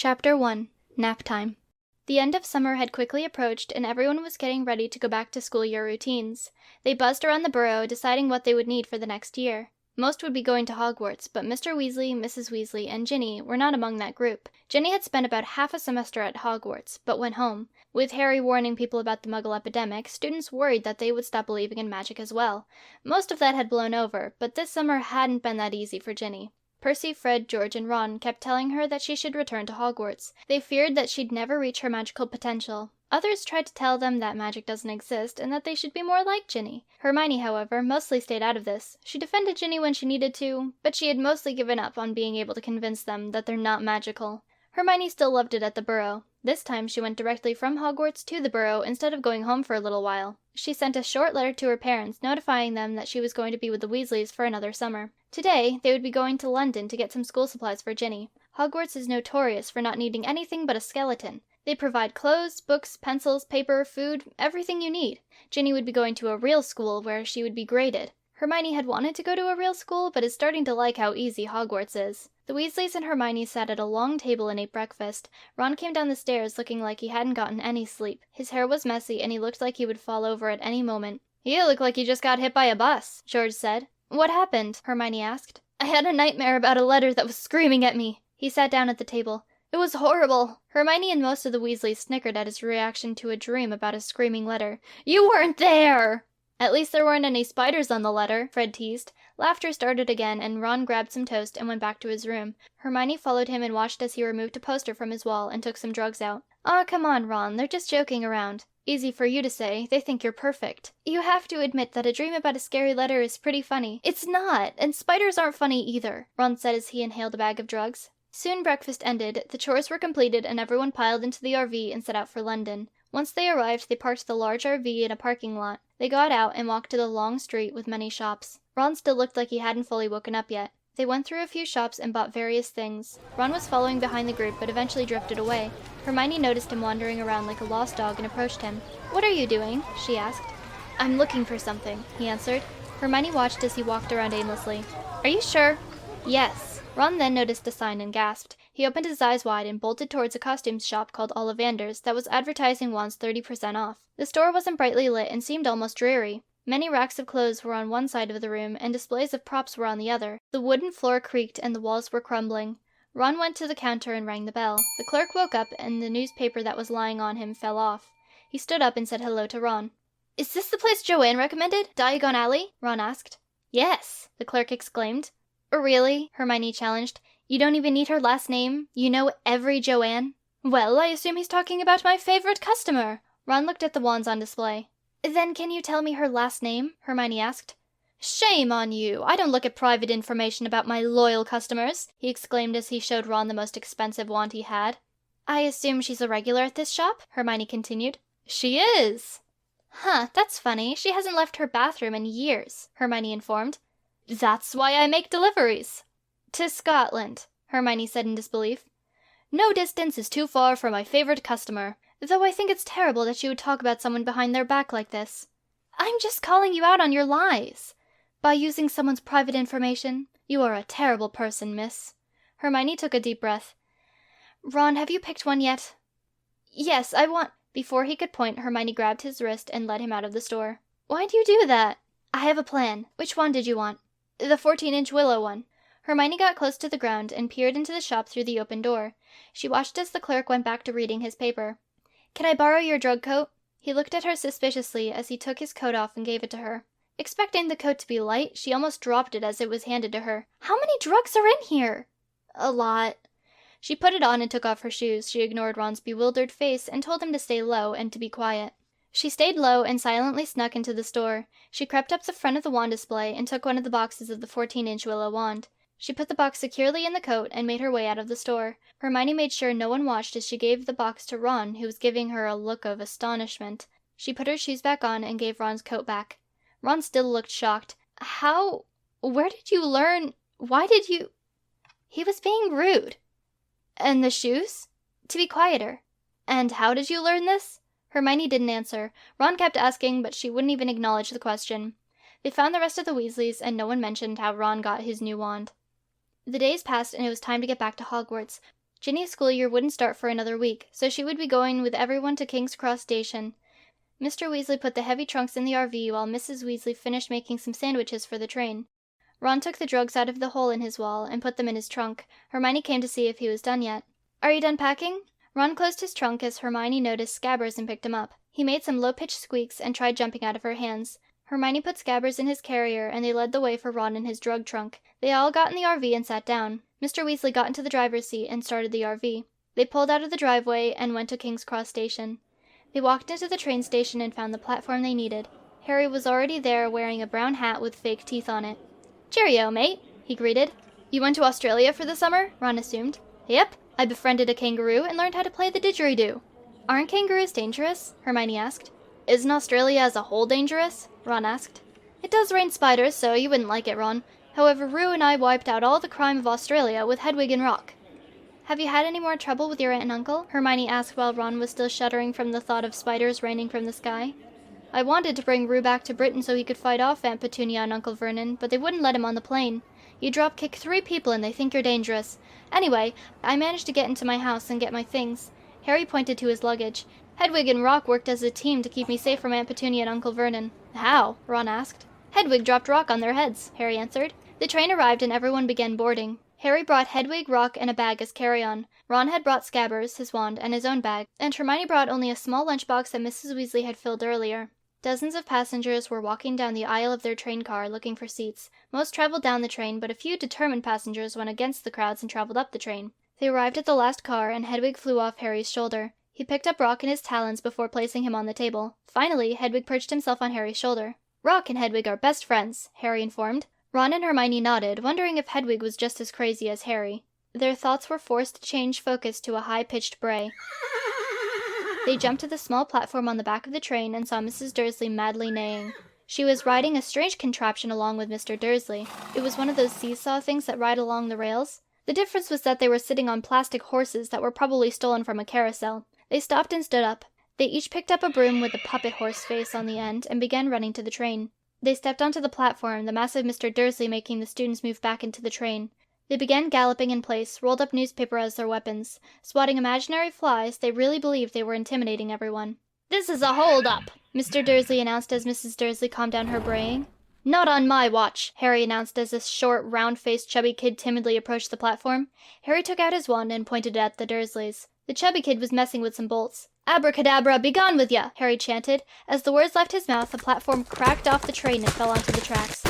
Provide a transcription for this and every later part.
Chapter 1. Naptime. The end of summer had quickly approached, and everyone was getting ready to go back to school year routines. They buzzed around the burrow, deciding what they would need for the next year. Most would be going to Hogwarts, but Mr. Weasley, Mrs. Weasley, and Ginny were not among that group. Ginny had spent about half a semester at Hogwarts, but went home. With Harry warning people about the Muggle epidemic, students worried that they would stop believing in magic as well. Most of that had blown over, but this summer hadn't been that easy for Ginny. Percy, Fred, George, and Ron kept telling her that she should return to Hogwarts. They feared that she'd never reach her magical potential. Others tried to tell them that magic doesn't exist and that they should be more like Ginny. Hermione, however, mostly stayed out of this. She defended Ginny when she needed to, but she had mostly given up on being able to convince them that they're not magical. Hermione still loved it at the Burrow. This time she went directly from Hogwarts to the Burrow instead of going home for a little while. She sent a short letter to her parents notifying them that she was going to be with the Weasleys for another summer. Today, they would be going to London to get some school supplies for Ginny. Hogwarts is notorious for not needing anything but a skeleton. They provide clothes, books, pencils, paper, food, everything you need. Ginny would be going to a real school where she would be graded. Hermione had wanted to go to a real school, but is starting to like how easy Hogwarts is. The Weasleys and Hermione sat at a long table and ate breakfast. Ron came down the stairs looking like he hadn't gotten any sleep. His hair was messy, and he looked like he would fall over at any moment. "You look like you just got hit by a bus," George said. "What happened?" Hermione asked. "I had a nightmare about a letter that was screaming at me." He sat down at the table. "It was horrible." Hermione and most of the Weasleys snickered at his reaction to a dream about a screaming letter. "You weren't there!" "At least there weren't any spiders on the letter," Fred teased. Laughter started again, and Ron grabbed some toast and went back to his room. Hermione followed him and watched as he removed a poster from his wall and took some drugs out. "Aw, come on, Ron, they're just joking around." "Easy for you to say, they think you're perfect." "You have to admit that a dream about a scary letter is pretty funny." "It's not, and spiders aren't funny either," Ron said as he inhaled a bag of drugs. Soon breakfast ended, the chores were completed, and everyone piled into the RV and set out for London. Once they arrived, they parked the large RV in a parking lot. They got out and walked to the long street with many shops. Ron still looked like he hadn't fully woken up yet. They went through a few shops and bought various things. Ron was following behind the group, but eventually drifted away. Hermione noticed him wandering around like a lost dog and approached him. "What are you doing?" she asked. "I'm looking for something," he answered. Hermione watched as he walked around aimlessly. "Are you sure?" "Yes." Ron then noticed a sign and gasped. He opened his eyes wide and bolted towards a costumes shop called Ollivander's that was advertising wands 30% off. The store wasn't brightly lit and seemed almost dreary. Many racks of clothes were on one side of the room, and displays of props were on the other. The wooden floor creaked and the walls were crumbling. Ron went to the counter and rang the bell. The clerk woke up and the newspaper that was lying on him fell off. He stood up and said hello to Ron. "Is this the place Joanne recommended? Diagon Alley?" Ron asked. "Yes," the clerk exclaimed. "Really?" Hermione challenged. "You don't even need her last name? You know every Joanne?" "Well, I assume he's talking about my favorite customer." Ron looked at the wands on display. "Then can you tell me her last name?" Hermione asked. "Shame on you! I don't look at private information about my loyal customers," he exclaimed as he showed Ron the most expensive wand he had. "I assume she's a regular at this shop?" Hermione continued. "She is." "Huh, that's funny. She hasn't left her bathroom in years," Hermione informed. "That's why I make deliveries." "To Scotland," Hermione said in disbelief. "No distance is too far for my favorite customer. Though I think it's terrible that you would talk about someone behind their back like this." "I'm just calling you out on your lies." "By using someone's private information? You are a terrible person, miss." Hermione took a deep breath. "Ron, have you picked one yet?" "Yes, I want—" Before he could point, Hermione grabbed his wrist and led him out of the store. "Why'd you do that?" "I have a plan. Which one did you want?" "The 14-inch willow one." Hermione got close to the ground and peered into the shop through the open door. She watched as the clerk went back to reading his paper. "Can I borrow your drug coat?" He looked at her suspiciously as he took his coat off and gave it to her. Expecting the coat to be light, she almost dropped it as it was handed to her. "How many drugs are in here?" "A lot." She put it on and took off her shoes. She ignored Ron's bewildered face and told him to stay low and to be quiet. She stayed low and silently snuck into the store. She crept up the front of the wand display and took one of the boxes of the 14-inch willow wand. She put the box securely in the coat and made her way out of the store. Hermione made sure no one watched as she gave the box to Ron, who was giving her a look of astonishment. She put her shoes back on and gave Ron's coat back. Ron still looked shocked. Where did you learn? Why did you—" He was being rude. "And the shoes?" "To be quieter." "And how did you learn this?" Hermione didn't answer. Ron kept asking, but she wouldn't even acknowledge the question. They found the rest of the Weasleys, and no one mentioned how Ron got his new wand. The days passed, and it was time to get back to Hogwarts. Ginny's school year wouldn't start for another week, so she would be going with everyone to King's Cross Station. Mr. Weasley put the heavy trunks in the RV while Mrs. Weasley finished making some sandwiches for the train. Ron took the drugs out of the hole in his wall and put them in his trunk. Hermione came to see if he was done yet. "Are you done packing?" Ron closed his trunk as Hermione noticed Scabbers and picked him up. He made some low-pitched squeaks and tried jumping out of her hands. Hermione put Scabbers in his carrier, and they led the way for Ron in his drug trunk. They all got in the RV and sat down. Mr. Weasley got into the driver's seat and started the RV. They pulled out of the driveway and went to King's Cross Station. They walked into the train station and found the platform they needed. Harry was already there wearing a brown hat with fake teeth on it. "Cheerio, mate," he greeted. "You went to Australia for the summer?" Ron assumed. "Yep. I befriended a kangaroo and learned how to play the didgeridoo." "Aren't kangaroos dangerous?" Hermione asked. "Isn't Australia as a whole dangerous?" Ron asked. "It does rain spiders, so you wouldn't like it, Ron. However, Rue and I wiped out all the crime of Australia with Hedwig and Rock." "Have you had any more trouble with your aunt and uncle?" Hermione asked while Ron was still shuddering from the thought of spiders raining from the sky. "I wanted to bring Rue back to Britain so he could fight off Aunt Petunia and Uncle Vernon, but they wouldn't let him on the plane. You drop-kick 3 people and they think you're dangerous. Anyway, I managed to get into my house and get my things." Harry pointed to his luggage. "Hedwig and Rock worked as a team to keep me safe from Aunt Petunia and Uncle Vernon." "How?" Ron asked. "Hedwig dropped Rock on their heads," Harry answered. The train arrived and everyone began boarding. Harry brought Hedwig, Rock, and a bag as carry-on. Ron had brought Scabbers, his wand, and his own bag, and Hermione brought only a small lunchbox that Mrs. Weasley had filled earlier. Dozens of passengers were walking down the aisle of their train car looking for seats. Most traveled down the train, but a few determined passengers went against the crowds and traveled up the train. They arrived at the last car, and Hedwig flew off Harry's shoulder. He picked up Rock in his talons before placing him on the table. Finally, Hedwig perched himself on Harry's shoulder. "Rock and Hedwig are best friends," Harry informed. Ron and Hermione nodded, wondering if Hedwig was just as crazy as Harry. Their thoughts were forced to change focus to a high-pitched bray. They jumped to the small platform on the back of the train and saw Mrs. Dursley madly neighing. She was riding a strange contraption along with Mr. Dursley. It was one of those seesaw things that ride along the rails. The difference was that they were sitting on plastic horses that were probably stolen from a carousel. They stopped and stood up. They each picked up a broom with a puppet horse face on the end and began running to the train. They stepped onto the platform, the massive Mr. Dursley making the students move back into the train. They began galloping in place, rolled up newspaper as their weapons. Swatting imaginary flies, they really believed they were intimidating everyone. "This is a hold-up," Mr. Dursley announced as Mrs. Dursley calmed down her braying. "Not on my watch," Harry announced as a short, round-faced, chubby kid timidly approached the platform. Harry took out his wand and pointed it at the Dursleys. The chubby kid was messing with some bolts. "Abracadabra, begone with ya!" Harry chanted. As the words left his mouth, the platform cracked off the train and fell onto the tracks.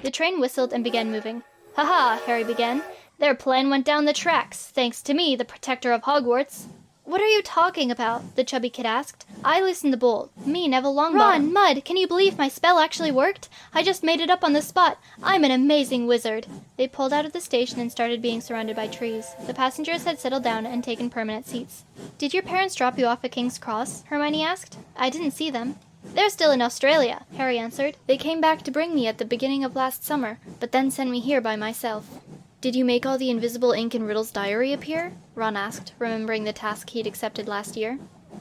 The train whistled and began moving. "Ha-ha," Harry began. "Their plan went down the tracks, thanks to me, the protector of Hogwarts." "What are you talking about?" the chubby kid asked. "I loosened the bolt. Me, Neville Longbottom." "Ron, Mud, can you believe my spell actually worked? I just made it up on the spot. I'm an amazing wizard." They pulled out of the station and started being surrounded by trees. The passengers had settled down and taken permanent seats. "Did your parents drop you off at King's Cross?" Hermione asked. "I didn't see them." "They're still in Australia," Harry answered. "They came back to bring me at the beginning of last summer, but then sent me here by myself." "Did you make all the invisible ink in Riddle's diary appear?" Ron asked, remembering the task he'd accepted last year.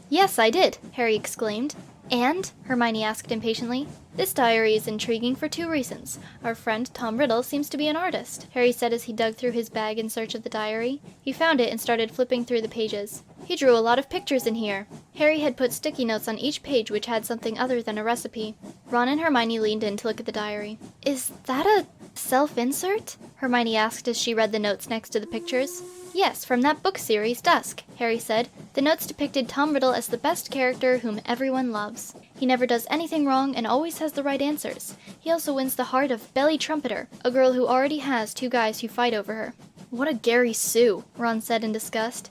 "Yes, I did," Harry exclaimed. "And?" Hermione asked impatiently. "This diary is intriguing for 2 reasons. Our friend Tom Riddle seems to be an artist," Harry said as he dug through his bag in search of the diary. He found it and started flipping through the pages. "He drew a lot of pictures in here." Harry had put sticky notes on each page which had something other than a recipe. Ron and Hermione leaned in to look at the diary. "Is that a self-insert?" Hermione asked as she read the notes next to the pictures. "Yes, from that book series, Dusk," Harry said. "The notes depicted Tom Riddle as the best character whom everyone loves. He never does anything wrong and always has the right answers. He also wins the heart of Belly Trumpeter, a girl who already has 2 guys who fight over her." "What a Gary Sue," Ron said in disgust.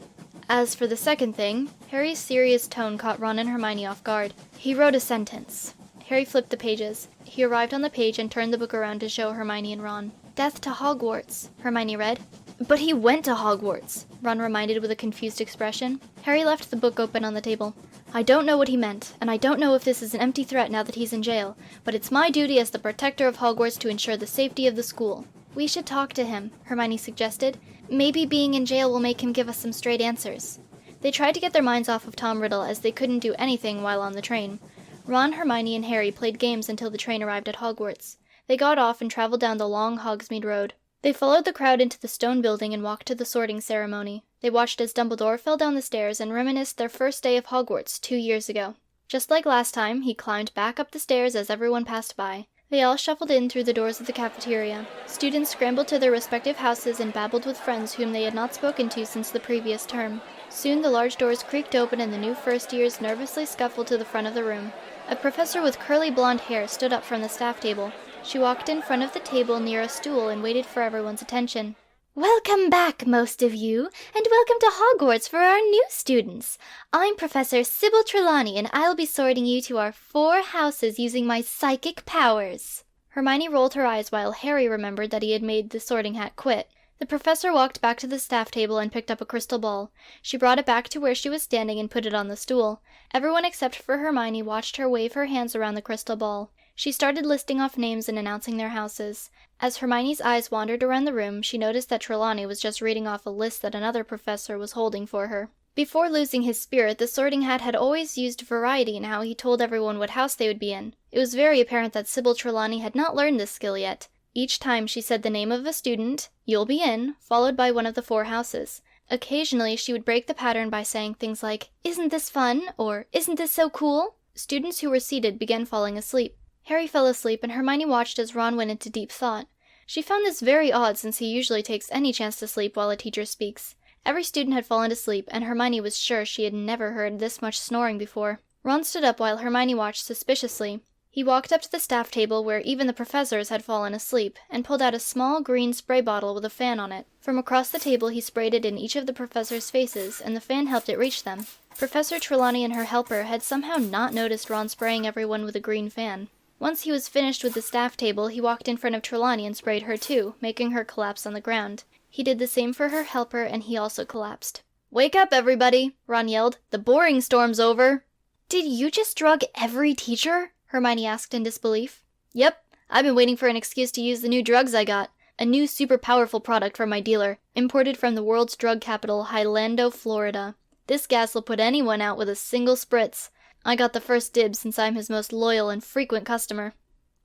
"As for the second thing," Harry's serious tone caught Ron and Hermione off guard. "He wrote a sentence." Harry flipped the pages. He arrived on the page and turned the book around to show Hermione and Ron. "Death to Hogwarts," Hermione read. "But he went to Hogwarts," Ron reminded with a confused expression. Harry left the book open on the table. "I don't know what he meant, and I don't know if this is an empty threat now that he's in jail, but it's my duty as the protector of Hogwarts to ensure the safety of the school." "We should talk to him," Hermione suggested. "Maybe being in jail will make him give us some straight answers." They tried to get their minds off of Tom Riddle as they couldn't do anything while on the train. Ron, Hermione, and Harry played games until the train arrived at Hogwarts. They got off and traveled down the long Hogsmeade Road. They followed the crowd into the stone building and walked to the sorting ceremony. They watched as Dumbledore fell down the stairs and reminisced their first day of Hogwarts 2 years ago. Just like last time, he climbed back up the stairs as everyone passed by. They all shuffled in through the doors of the cafeteria. Students scrambled to their respective houses and babbled with friends whom they had not spoken to since the previous term. Soon the large doors creaked open and the new first years nervously scuffled to the front of the room. A professor with curly blonde hair stood up from the staff table. She walked in front of the table near a stool and waited for everyone's attention. "Welcome back, most of you, and welcome to Hogwarts for our new students. I'm Professor Sybil Trelawney, and I'll be sorting you to our 4 houses using my psychic powers." Hermione rolled her eyes while Harry remembered that he had made the sorting hat quit. The professor walked back to the staff table and picked up a crystal ball. She brought it back to where she was standing and put it on the stool. Everyone except for Hermione watched her wave her hands around the crystal ball. She started listing off names and announcing their houses. As Hermione's eyes wandered around the room, she noticed that Trelawney was just reading off a list that another professor was holding for her. Before losing his spirit, the sorting hat had always used variety in how he told everyone what house they would be in. It was very apparent that Sybil Trelawney had not learned this skill yet. Each time she said the name of a student, "You'll be in," followed by one of the 4 houses. Occasionally she would break the pattern by saying things like, "Isn't this fun?" or "Isn't this so cool?" Students who were seated began falling asleep. Harry fell asleep, and Hermione watched as Ron went into deep thought. She found this very odd since he usually takes any chance to sleep while a teacher speaks. Every student had fallen asleep, and Hermione was sure she had never heard this much snoring before. Ron stood up while Hermione watched suspiciously. He walked up to the staff table where even the professors had fallen asleep, and pulled out a small green spray bottle with a fan on it. From across the table he sprayed it in each of the professors' faces, and the fan helped it reach them. Professor Trelawney and her helper had somehow not noticed Ron spraying everyone with a green fan. Once he was finished with the staff table, he walked in front of Trelawney and sprayed her too, making her collapse on the ground. He did the same for her helper, and he also collapsed. "Wake up, everybody!" Ron yelled. "The boring storm's over!" "Did you just drug every teacher?" Hermione asked in disbelief. "Yep. I've been waiting for an excuse to use the new drugs I got. A new super powerful product from my dealer, imported from the world's drug capital, Highlando, Florida. This gas will put anyone out with a single spritz. I got the first dibs since I'm his most loyal and frequent customer."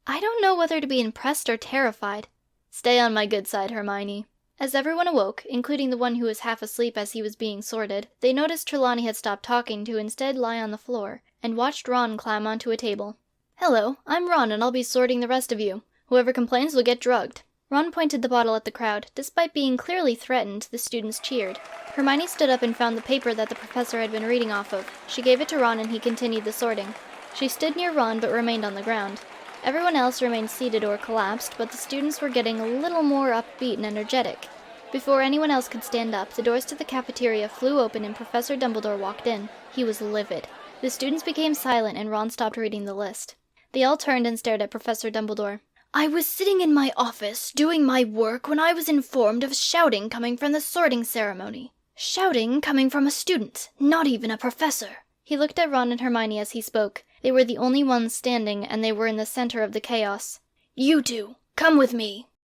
"I don't know whether to be impressed or terrified." "Stay on my good side, Hermione." As everyone awoke, including the one who was half asleep as he was being sorted, they noticed Trelawney had stopped talking to instead lie on the floor, and watched Ron climb onto a table. "Hello, I'm Ron, and I'll be sorting the rest of you. Whoever complains will get drugged." Ron pointed the bottle at the crowd. Despite being clearly threatened, the students cheered. Hermione stood up and found the paper that the professor had been reading off of. She gave it to Ron and he continued the sorting. She stood near Ron but remained on the ground. Everyone else remained seated or collapsed, but the students were getting a little more upbeat and energetic. Before anyone else could stand up, the doors to the cafeteria flew open and Professor Dumbledore walked in. He was livid. The students became silent and Ron stopped reading the list. They all turned and stared at Professor Dumbledore. "I was sitting in my office, doing my work, when I was informed of shouting coming from the sorting ceremony. Shouting coming from a student, not even a professor." He looked at Ron and Hermione as he spoke. They were the only ones standing, and they were in the center of the chaos. "You two, come with me."